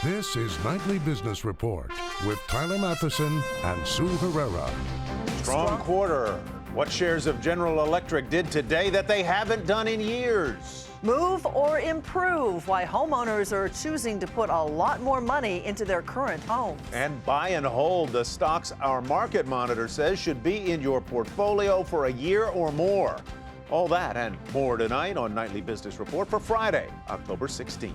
This is Nightly Business Report with Tyler Matheson and Sue Herrera. Strong quarter. What shares of General Electric did today that they haven't done in years? Move or improve, why homeowners are choosing to put a lot more money into their current homes. And buy and hold the stocks our market monitor says should be in your portfolio for a year or more. All that and more tonight on Nightly Business Report for Friday, October 16th.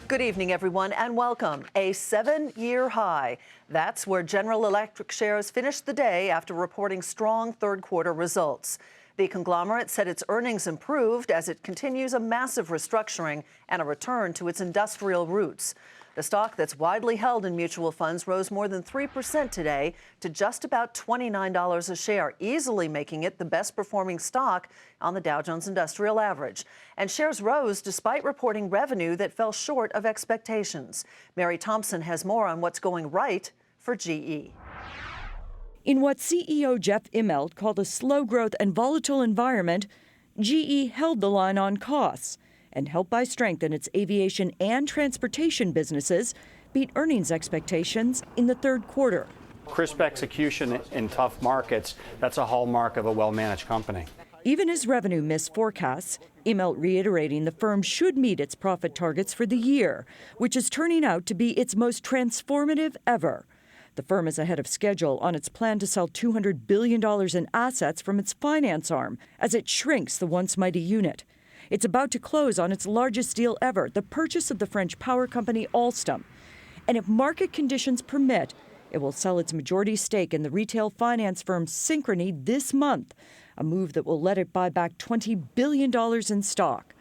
Good evening, everyone, and welcome. A 7-year high. That's where General Electric shares finished the day after reporting strong third quarter results. The conglomerate said its earnings improved as it continues a massive restructuring and a return to its industrial roots. The stock that's widely held in mutual funds rose more than 3% today to just about $29 a share, easily making it the best performing stock on the Dow Jones Industrial Average. And shares rose despite reporting revenue that fell short of expectations. Mary Thompson has more on what's going right for GE. In what CEO Jeff Immelt called a slow growth and volatile environment, GE held the line on costs and, helped by strength in its aviation and transportation businesses, beat earnings expectations in the third quarter. Crisp execution in tough markets, that's a hallmark of a well-managed company. Even as revenue missed forecasts, Immelt reiterating the firm should meet its profit targets for the year, which is turning out to be its most transformative ever. The firm is ahead of schedule on its plan to sell $200 billion in assets from its finance arm as it shrinks the once mighty unit. It's about to close on its largest deal ever, the purchase of the French power company Alstom. And if market conditions permit, it will sell its majority stake in the retail finance firm Synchrony this month, a move that will let it buy back $20 billion in stock.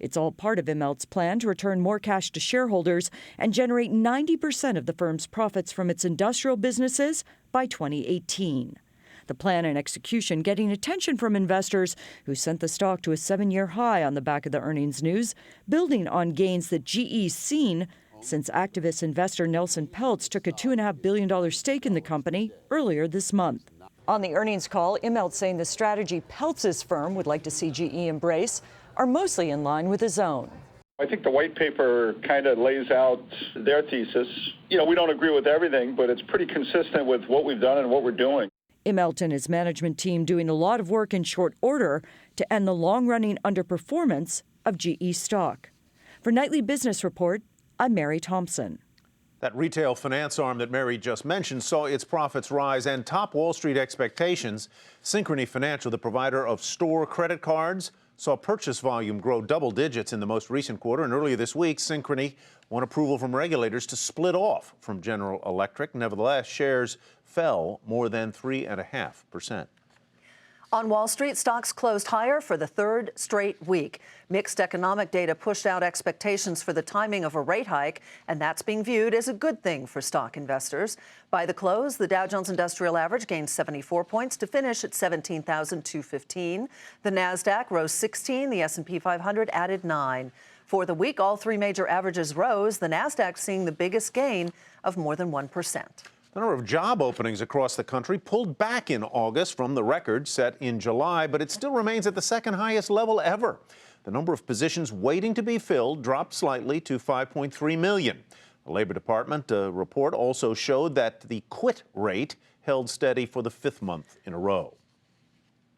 It's all part of Immelt's plan to return more cash to shareholders and generate 90% of the firm's profits from its industrial businesses by 2018. The plan and execution getting attention from investors who sent the stock to a 7-year high on the back of the earnings news, building on gains that GE's seen since activist investor Nelson Peltz took a $2.5 billion stake in the company earlier this month. On the earnings call, Immelt saying the strategy Peltz's firm would like to see GE embrace are mostly in line with his own. I think the white paper kind of lays out their thesis. We don't agree with everything, but it's pretty consistent with what we've done and what we're doing. Immelt and his management team doing a lot of work in short order to end the long-running underperformance of GE stock. For Nightly Business Report, I'm Mary Thompson. That retail finance arm that Mary just mentioned saw its profits rise and top Wall Street expectations. Synchrony Financial, the provider of store credit cards, saw purchase volume grow double digits in the most recent quarter. And earlier this week, Synchrony won approval from regulators to split off from General Electric. Nevertheless, shares fell more than 3.5%. On Wall Street, stocks closed higher for the third straight week. Mixed economic data pushed out expectations for the timing of a rate hike, and that's being viewed as a good thing for stock investors. By the close, the Dow Jones Industrial Average gained 74 points to finish at 17,215. The Nasdaq rose 16, the S&P 500 added 9. For the week, all three major averages rose, the Nasdaq seeing the biggest gain of more than 1%. The number of job openings across the country pulled back in August from the record set in July, but it still remains at the second highest level ever. The number of positions waiting to be filled dropped slightly to 5.3 million. The Labor Department report also showed that the quit rate held steady for the 5th month in a row.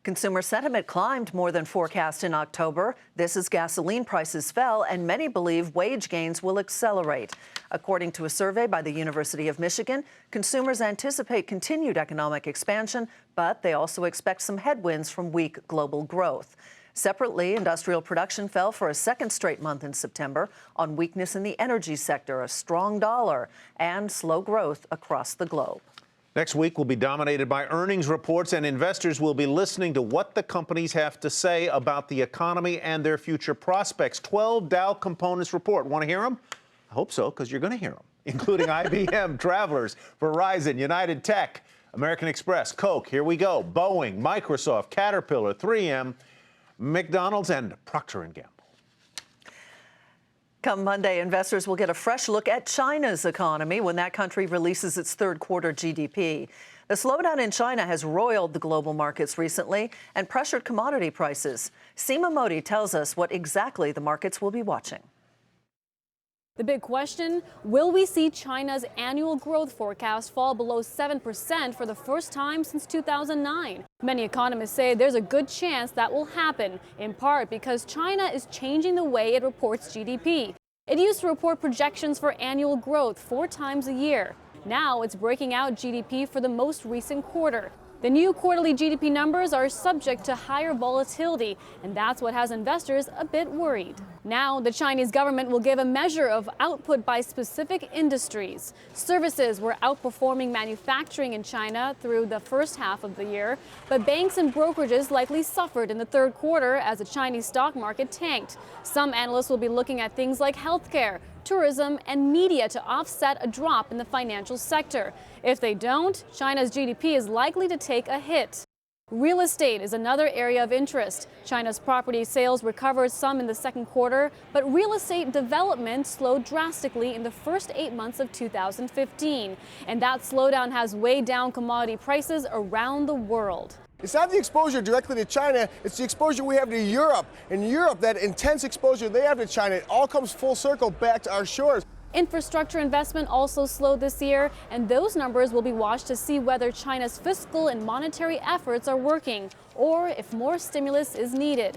Consumer sentiment climbed more than forecast in October. This as gasoline prices fell, and many believe wage gains will accelerate. According to a survey by the University of Michigan, consumers anticipate continued economic expansion, but they also expect some headwinds from weak global growth. Separately, industrial production fell for a second straight month in September on weakness in the energy sector, a strong dollar, and slow growth across the globe. Next week will be dominated by earnings reports, and investors will be listening to what the companies have to say about the economy and their future prospects. 12 Dow components report. Want to hear them? I hope so, because you're going to hear them, including IBM, Travelers, Verizon, United Tech, American Express, Coke, here we go, Boeing, Microsoft, Caterpillar, 3M, McDonald's, and Procter & Gamble. Come Monday, investors will get a fresh look at China's economy when that country releases its third quarter GDP. The slowdown in China has roiled the global markets recently and pressured commodity prices. Seema Modi tells us what exactly the markets will be watching. The big question, will we see China's annual growth forecast fall below 7% for the first time since 2009? Many economists say there's a good chance that will happen, in part because China is changing the way it reports GDP. It used to report projections for annual growth 4 times a year. Now it's breaking out GDP for the most recent quarter. The new quarterly GDP numbers are subject to higher volatility, and that's what has investors a bit worried. Now, the Chinese government will give a measure of output by specific industries. Services were outperforming manufacturing in China through the first half of the year, but banks and brokerages likely suffered in the third quarter as the Chinese stock market tanked. Some analysts will be looking at things like healthcare, tourism, and media to offset a drop in the financial sector. If they don't, China's GDP is likely to take a hit. Real estate is another area of interest. China's property sales recovered some in the second quarter, but real estate development slowed drastically in the first 8 months of 2015. And that slowdown has weighed down commodity prices around the world. It's not the exposure directly to China, it's the exposure we have to Europe. In Europe, that intense exposure they have to China, it all comes full circle back to our shores. Infrastructure investment also slowed this year, and those numbers will be watched to see whether China's fiscal and monetary efforts are working, or if more stimulus is needed.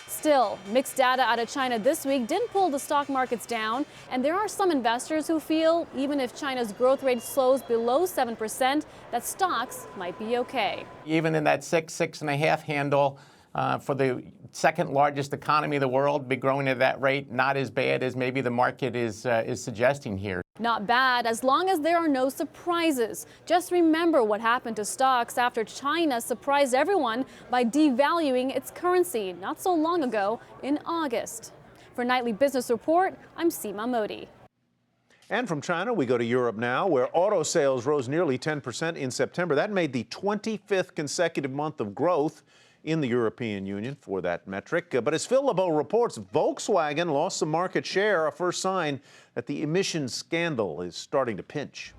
Still, mixed data out of China this week didn't pull the stock markets down, and there are some investors who feel even if China's growth rate slows below 7%, that stocks might be okay. Even in that 6.5 handle for the second largest economy in the world, be growing at that rate, not as bad as maybe the market is suggesting here. Not bad, as long as there are no surprises. Just remember what happened to stocks after China surprised everyone by devaluing its currency not so long ago in August. For Nightly Business Report, I'm Seema Modi. And from China, we go to Europe now, where auto sales rose nearly 10% in September. That made the 25th consecutive month of growth in the European Union for that metric. But as Phil LeBeau reports, Volkswagen lost some market share, a first sign that the emissions scandal is starting to pinch.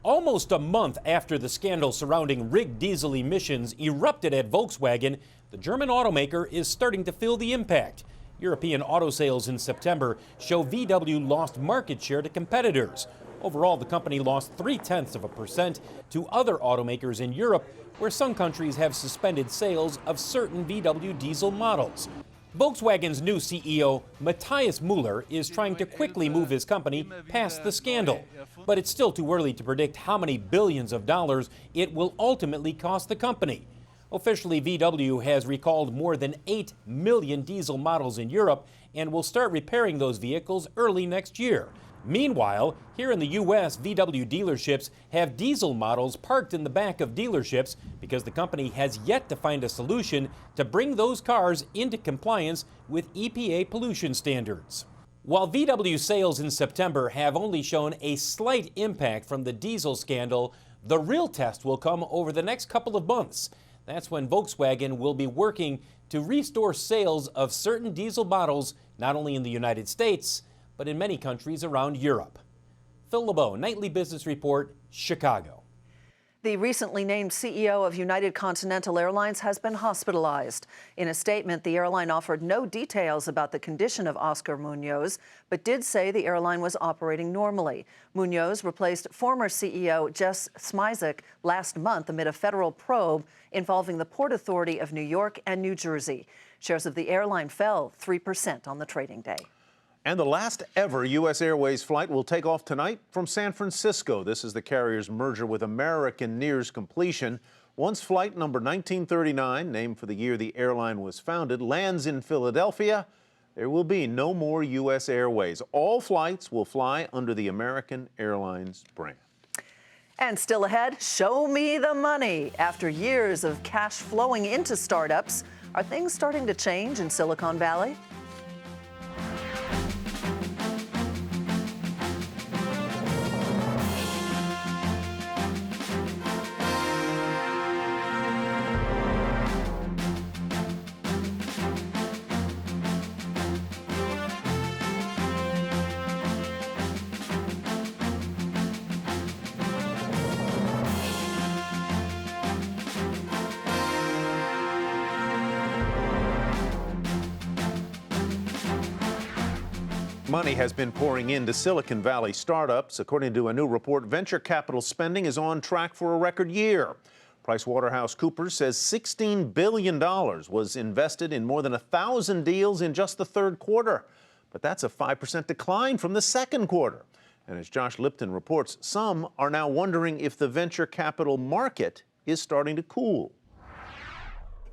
Almost a month after the scandal surrounding rigged diesel emissions erupted at Volkswagen, the German automaker is starting to feel the impact. European auto sales in September show VW lost market share to competitors. Overall, the company lost 0.3% to other automakers in Europe, where some countries have suspended sales of certain VW diesel models. Volkswagen's new CEO, Matthias Müller, is trying to quickly move his company past the scandal. But it's still too early to predict how many billions of dollars it will ultimately cost the company. Officially, VW has recalled more than 8 million diesel models in Europe and will start repairing those vehicles early next year. Meanwhile, here in the U.S., VW dealerships have diesel models parked in the back of dealerships because the company has yet to find a solution to bring those cars into compliance with EPA pollution standards. While VW sales in September have only shown a slight impact from the diesel scandal, the real test will come over the next couple of months. That's when Volkswagen will be working to restore sales of certain diesel models, not only in the United States, but in many countries around Europe. Phil LeBeau, Nightly Business Report, Chicago. The recently named CEO of United Continental Airlines has been hospitalized. In a statement, the airline offered no details about the condition of Oscar Munoz, but did say the airline was operating normally. Munoz replaced former CEO Jess Smisek last month amid a federal probe involving the Port Authority of New York and New Jersey. Shares of the airline fell 3% on the trading day. And the last ever U.S. Airways flight will take off tonight from San Francisco. This is the carrier's merger with American nears completion. Once flight number 1939, named for the year the airline was founded, lands in Philadelphia, there will be no more U.S. Airways. All flights will fly under the American Airlines brand. And still ahead, show me the money. After years of cash flowing into startups, are things starting to change in Silicon Valley? Money has been pouring into Silicon Valley startups. According to a new report, venture capital spending is on track for a record year. PricewaterhouseCoopers says $16 billion was invested in more than 1,000 deals in just the third quarter. But that's a 5% decline from the second quarter. And as Josh Lipton reports, some are now wondering if the venture capital market is starting to cool.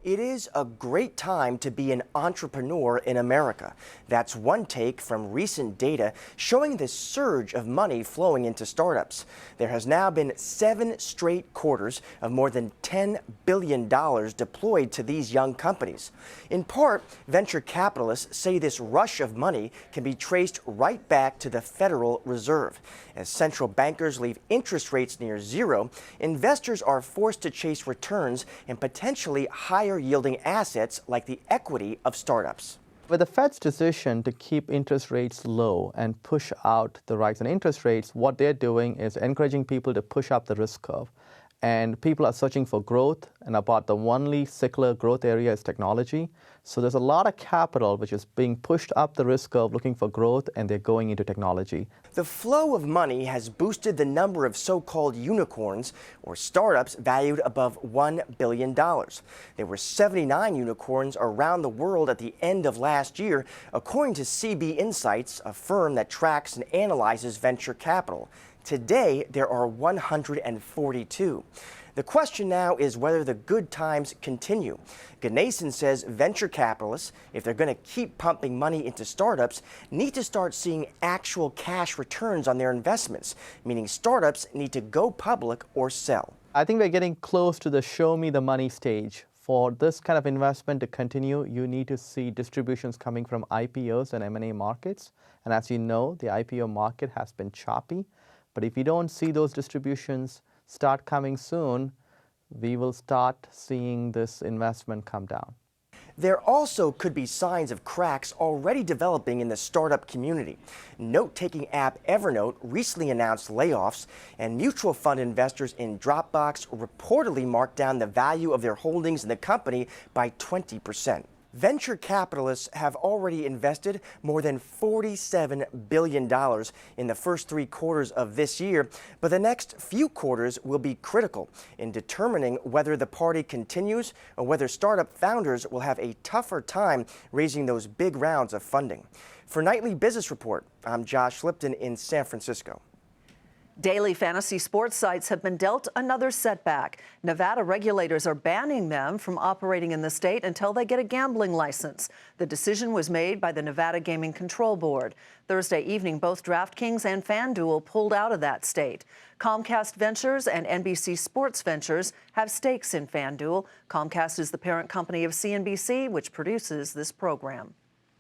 It is a great time to be an entrepreneur in America. That's one take from recent data showing the surge of money flowing into startups. There has now been 7 straight quarters of more than $10 billion deployed to these young companies. In part, venture capitalists say this rush of money can be traced right back to the Federal Reserve. As central bankers leave interest rates near zero, investors are forced to chase returns and potentially higher yielding assets like the equity of startups. With the Fed's decision to keep interest rates low and push out the rise in interest rates, what they're doing is encouraging people to push up the risk curve. And people are searching for growth, and about the only secular growth area is technology. So there's a lot of capital which is being pushed up the risk curve looking for growth, and they're going into technology. The flow of money has boosted the number of so-called unicorns, or startups valued above $1 billion. There were 79 unicorns around the world at the end of last year, according to CB Insights, a firm that tracks and analyzes venture capital. Today, there are 142. The question now is whether the good times continue. Ganesan says venture capitalists, if they're going to keep pumping money into startups, need to start seeing actual cash returns on their investments, meaning startups need to go public or sell. I think we're getting close to the show me the money stage. For this kind of investment to continue, you need to see distributions coming from IPOs and M&A markets. And as you know, the IPO market has been choppy. But if you don't see those distributions start coming soon, we will start seeing this investment come down. There also could be signs of cracks already developing in the startup community. Note-taking app Evernote recently announced layoffs, and mutual fund investors in Dropbox reportedly marked down the value of their holdings in the company by 20%. Venture capitalists have already invested more than $47 billion in the first 3 quarters of this year, but the next few quarters will be critical in determining whether the party continues or whether startup founders will have a tougher time raising those big rounds of funding. For Nightly Business Report, I'm Josh Lipton in San Francisco. Daily fantasy sports sites have been dealt another setback. Nevada regulators are banning them from operating in the state until they get a gambling license. The decision was made by the Nevada Gaming Control Board. Thursday evening, both DraftKings and FanDuel pulled out of that state. Comcast Ventures and NBC Sports Ventures have stakes in FanDuel. Comcast is the parent company of CNBC, which produces this program.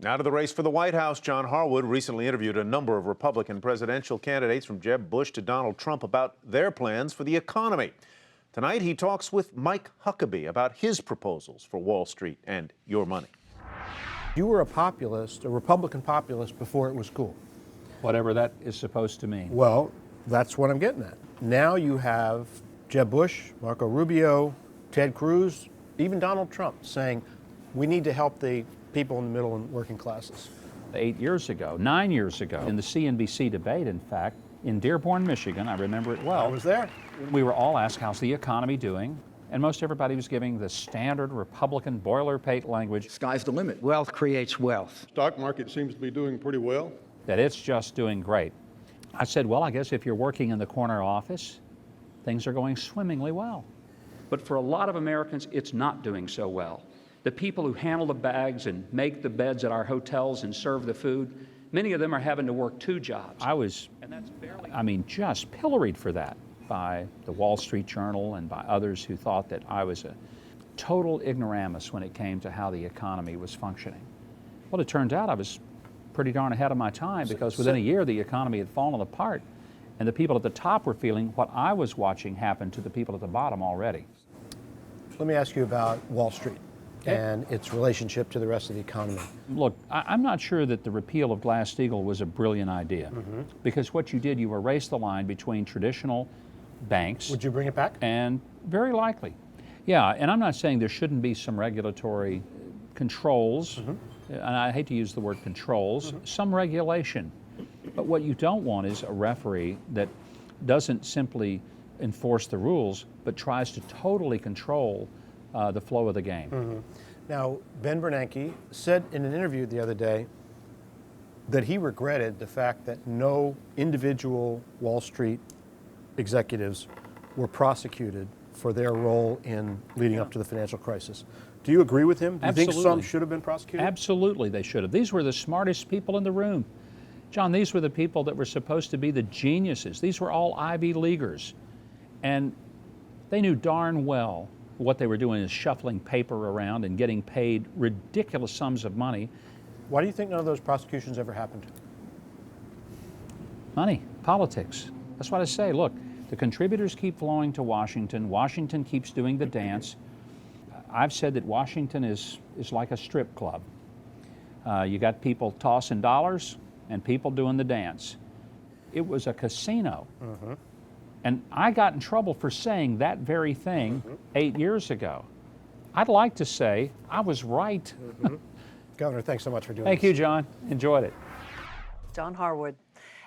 Now to the race for the White House. John Harwood recently interviewed a number of Republican presidential candidates from Jeb Bush to Donald Trump about their plans for the economy. Tonight, he talks with Mike Huckabee about his proposals for Wall Street and your money. You were a populist, a Republican populist, before it was cool. Whatever that is supposed to mean. Well, that's what I'm getting at. Now you have Jeb Bush, Marco Rubio, Ted Cruz, even Donald Trump saying we need to help the people in the middle and working classes. 8 years ago, 9 years ago, in the CNBC debate, in fact, in Dearborn, Michigan, I remember it well. I was there. We were all asked, how's the economy doing? And most everybody was giving the standard Republican boilerplate language. Sky's the limit. Wealth creates wealth. Stock market seems to be doing pretty well. That it's just doing great. I said, well, I guess if you're working in the corner office, things are going swimmingly well. But for a lot of Americans, it's not doing so well. The people who handle the bags and make the beds at our hotels and serve the food, many of them are having to work 2 jobs. I was, just pilloried for that by the Wall Street Journal and by others who thought that I was a total ignoramus when it came to how the economy was functioning. Well, it turned out I was pretty darn ahead of my time, because within a year the economy had fallen apart, and the people at the top were feeling what I was watching happen to the people at the bottom already. Let me ask you about Wall Street and its relationship to the rest of the economy. Look, I'm not sure that the repeal of Glass-Steagall was a brilliant idea, because what you did, you erased the line between traditional banks. Would you bring it back? And very likely. Yeah, and I'm not saying there shouldn't be some regulatory controls and I hate to use the word controls, some regulation. But what you don't want is a referee that doesn't simply enforce the rules, but tries to totally control the flow of the game. Now, Ben Bernanke said in an interview the other day that he regretted the fact that no individual Wall Street executives were prosecuted for their role in leading up to the financial crisis. Do you agree with him? Do you think some should have been prosecuted? Absolutely, they should have. These were the smartest people in the room. John, these were the people that were supposed to be the geniuses. These were all Ivy Leaguers. And they knew darn well what they were doing is shuffling paper around and getting paid ridiculous sums of money. Why do you think none of those prosecutions ever happened? Money, politics. That's what I say. Look, the contributors keep flowing to Washington. Washington keeps doing the dance. I've said that Washington is like a strip club. You got people tossing dollars and people doing the dance. It was a casino. And I got in trouble for saying that very thing 8 years ago. I'd like to say I was right. Governor, thanks so much for doing this. Thank you, John. Enjoyed it. John Harwood.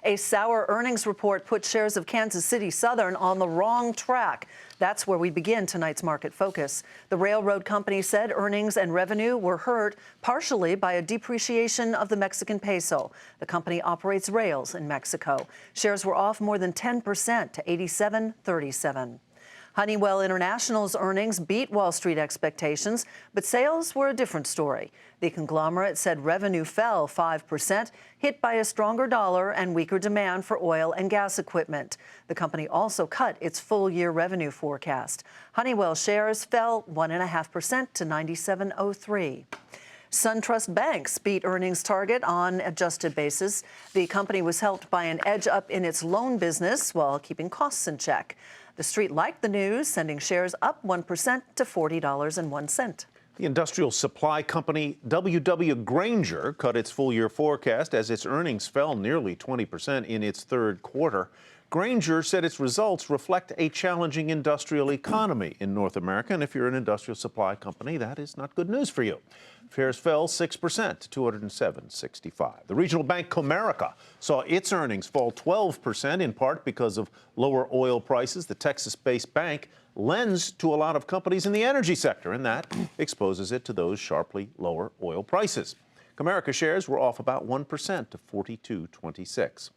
A sour earnings report put shares of Kansas City Southern on the wrong track. That's where we begin tonight's market focus. The railroad company said earnings and revenue were hurt partially by a depreciation of the Mexican peso. The company operates rails in Mexico. Shares were off more than 10% to 87.37. Honeywell International's earnings beat Wall Street expectations, but sales were a different story. The conglomerate said revenue fell 5%, hit by a stronger dollar and weaker demand for oil and gas equipment. The company also cut its full-year revenue forecast. Honeywell shares fell 1.5% to 97.03. SunTrust Banks beat earnings target on adjusted basis. The company was helped by an edge up in its loan business while keeping costs in check. The Street liked the news, sending shares up 1% to $40.01. The industrial supply company W.W. Grainger cut its full-year forecast as its earnings fell nearly 20% in its third quarter. Grainger said its results reflect a challenging industrial economy in North America, and if you're an industrial supply company, that is not good news for you. Shares fell 6% to $207.65. The regional bank Comerica saw its earnings fall 12%, in part because of lower oil prices. The Texas-based bank lends to a lot of companies in the energy sector, and that exposes it to those sharply lower oil prices. Comerica shares were off about 1% to $42.26.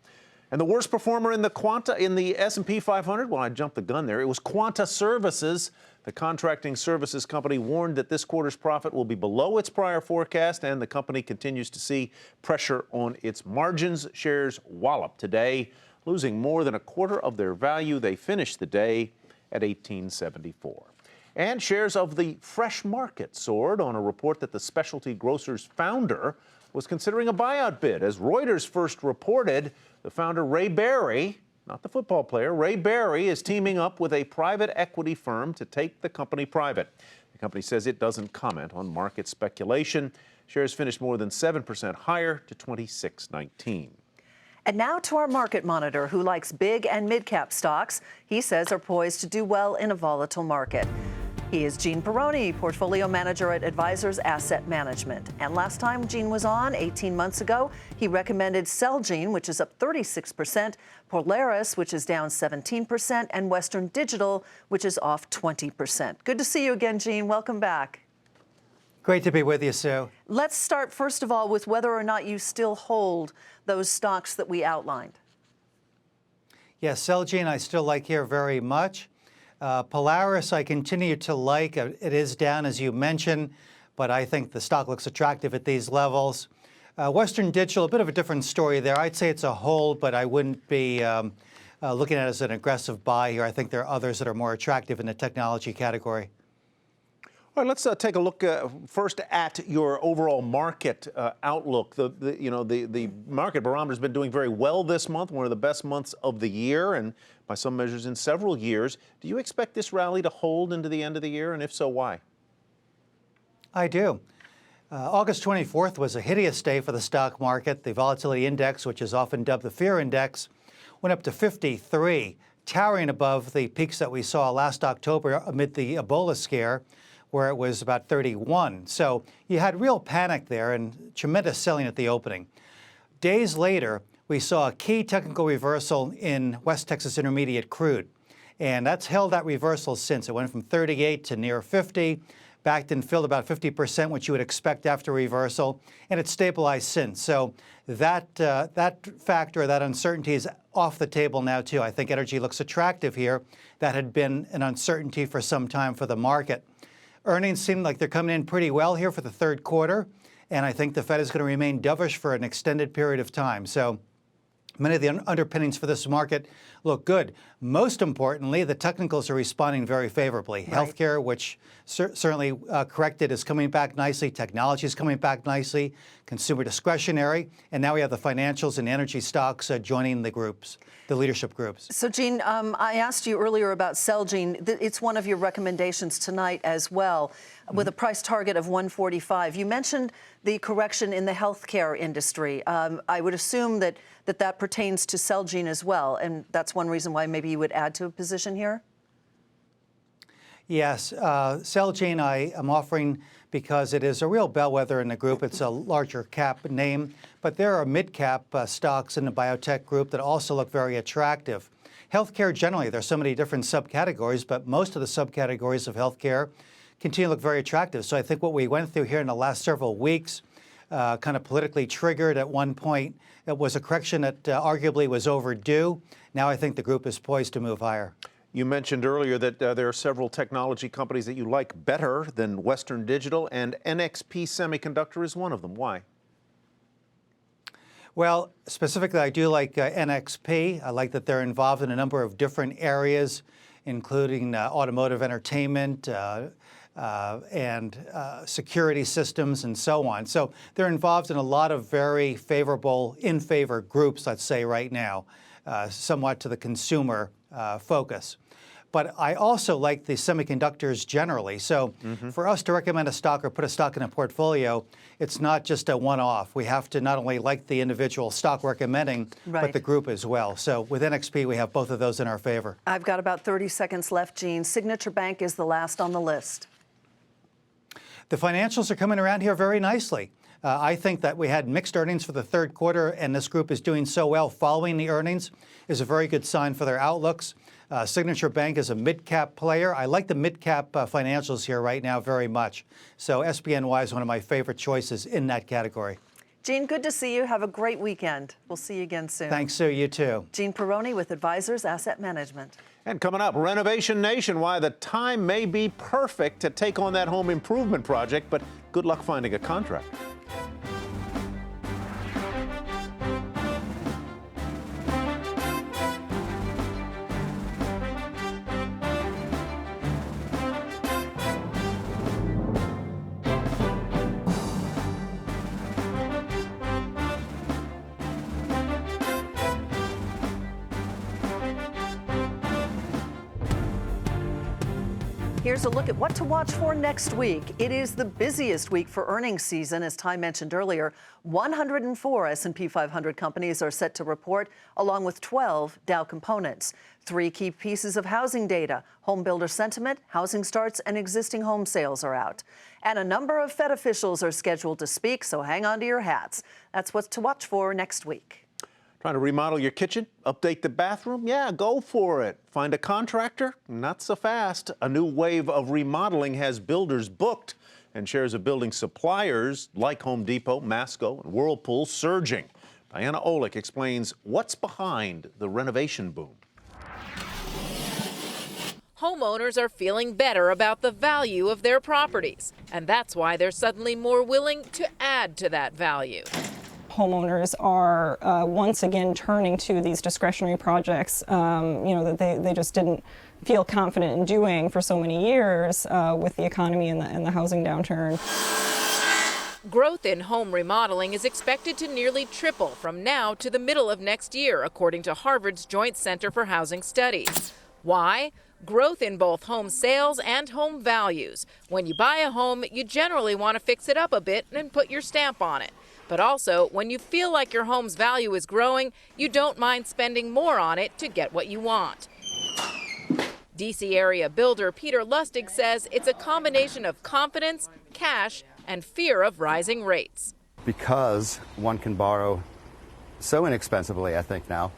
And the worst performer in the S&P 500, well, I jumped the gun there, it was Quanta Services. The contracting services company warned that this quarter's profit will be below its prior forecast, and the company continues to see pressure on its margins. Shares walloped today, losing more than a quarter of their value. They finished the day at $18.74. And shares of the Fresh Market soared on a report that the specialty grocer's founder was considering a buyout bid. As Reuters first reported, the founder, Ray Berry, not the football player, Ray Berry is teaming up with a private equity firm to take the company private. The company says it doesn't comment on market speculation. Shares finished more than 7% higher to $26.19. And now to our market monitor, who likes big and mid-cap stocks he says are poised to do well in a volatile market. He is Gene Perrone, portfolio manager at Advisors Asset Management. And last time Gene was on, 18 months ago, he recommended Celgene, which is up 36%, Polaris, which is down 17%, and Western Digital, which is off 20%. Good to see you again, Gene. Welcome back. Great to be with you, Sue. Let's start, first of all, with whether or not you still hold those stocks that we outlined. Yes, Celgene I still like here very much. Polaris I continue to like. It is down, as you mentioned, but I think the stock looks attractive at these levels. Western Digital, a bit of a different story there. I'd say it's a hold, but I wouldn't be looking at it as an aggressive buy here. I think there are others that are more attractive in the technology category. All right, let's take a look first at your overall market outlook. The market barometer has been doing very well this month, one of the best months of the year, and by some measures in several years. Do you expect this rally to hold into the end of the year, and if so, why? I do. August 24th was a hideous day for the stock market. The volatility index, which is often dubbed the fear index, went up to 53, towering above the peaks that we saw last October amid the Ebola scare, where it was about 31. So you had real panic there and tremendous selling at the opening. Days later, we saw a key technical reversal in West Texas Intermediate crude. And that's held that reversal since. It went from 38 to near 50, backed and filled about 50%, which you would expect after reversal, and it's stabilized since. So that factor, that uncertainty is off the table now, too. I think energy looks attractive here. That had been an uncertainty for some time for the market. Earnings seem like they're coming in pretty well here for the third quarter, and I think the Fed is going to remain dovish for an extended period of time. So many of the underpinnings for this market look good. Most importantly, the technicals are responding very favorably. Right. Healthcare, which certainly corrected, is coming back nicely. Technology is coming back nicely. Consumer discretionary. And now we have the financials and energy stocks joining the groups, the leadership groups. So, Gene, I asked you earlier about Celgene. It's one of your recommendations tonight as well, with a price target of 145. You mentioned the correction in the healthcare industry. I would assume that pertains to Celgene as well, and that's one reason why maybe you would add to a position here? Yes. Celgene I am offering because it is a real bellwether in the group. It's a larger cap name, but there are mid-cap stocks in the biotech group that also look very attractive. Healthcare generally, there's so many different subcategories, but most of the subcategories of healthcare continue to look very attractive. So I think what we went through here in the last several weeks, kind of politically triggered at one point, it was a correction that arguably was overdue. Now I think the group is poised to move higher. You mentioned earlier that there are several technology companies that you like better than Western Digital, and NXP Semiconductor is one of them. Why? Well, specifically, I do like NXP. I like that they're involved in a number of different areas, including automotive entertainment and security systems and so on. So they're involved in a lot of very favorable, in favor groups, let's say right now, somewhat to the consumer focus. But I also like the semiconductors generally. So for us to recommend a stock or put a stock in a portfolio, it's not just a one-off. We have to not only like the individual stock recommending, but the group as well. So with NXP, we have both of those in our favor. I've got about 30 seconds left, Gene. Signature Bank is the last on the list. The financials are coming around here very nicely. I think that we had mixed earnings for the third quarter, and this group is doing so well following the earnings is a very good sign for their outlooks. Signature Bank is a mid-cap player. I like the mid-cap financials here right now very much. So SBNY is one of my favorite choices in that category. Gene, good to see you. Have a great weekend. We'll see you again soon. Thanks, Sue. You too. Gene Perrone with Advisors Asset Management. And coming up, Renovation Nation, why the time may be perfect to take on that home improvement project, but good luck finding a contractor. Here's a look at what to watch for next week. It is the busiest week for earnings season. As Ty mentioned earlier, 104 S&P 500 companies are set to report, along with 12 Dow components. 3 key pieces of housing data, home builder sentiment, housing starts, and existing home sales are out. And a number of Fed officials are scheduled to speak, so hang on to your hats. That's what's to watch for next week. Trying to remodel your kitchen? Update the bathroom? Yeah, go for it. Find a contractor? Not so fast. A new wave of remodeling has builders booked, and shares of building suppliers like Home Depot, Masco, and Whirlpool surging. Diana Olick explains what's behind the renovation boom. Homeowners are feeling better about the value of their properties, and that's why they're suddenly more willing to add to that value. Homeowners are once again turning to these discretionary projects, that they just didn't feel confident in doing for so many years with the economy and the housing downturn. Growth in home remodeling is expected to nearly triple from now to the middle of next year, according to Harvard's Joint Center for Housing Studies. Why? Growth in both home sales and home values. When you buy a home, you generally want to fix it up a bit and put your stamp on it. But also, when you feel like your home's value is growing, you don't mind spending more on it to get what you want. D.C. area builder Peter Lustig says it's a combination of confidence, cash, and fear of rising rates. Because one can borrow so inexpensively, I think now,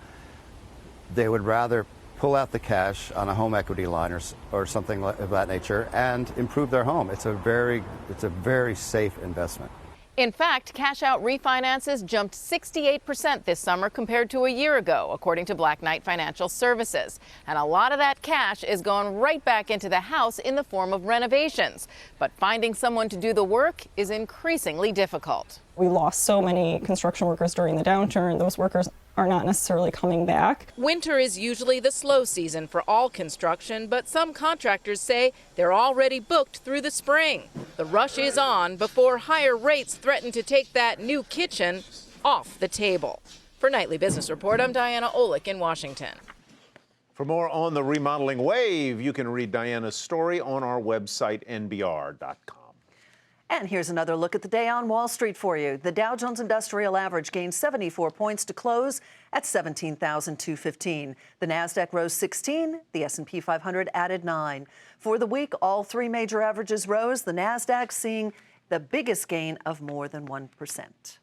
they would rather pull out the cash on a home equity line or something of that nature and improve their home. It's a very safe investment. In fact, cash-out refinances jumped 68% this summer compared to a year ago, according to Black Knight Financial Services. And a lot of that cash is going right back into the house in the form of renovations. But finding someone to do the work is increasingly difficult. We lost so many construction workers during the downturn. Those workers are not necessarily coming back. Winter is usually the slow season for all construction, but some contractors say they're already booked through the spring. The rush is on before higher rates threaten to take that new kitchen off the table. For Nightly Business Report, I'm Diana Olick in Washington. For more on the remodeling wave, you can read Diana's story on our website, NBR.com. And here's another look at the day on Wall Street for you. The Dow Jones Industrial Average gained 74 points to close at 17,215. The Nasdaq rose 16. The S&P 500 added 9. For the week, all three major averages rose. The Nasdaq seeing the biggest gain of more than 1%.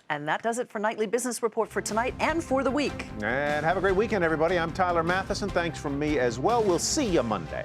And that does it for Nightly Business Report for tonight and for the week. And have a great weekend, everybody. I'm Tyler Mathisen. Thanks from me as well. We'll see you Monday.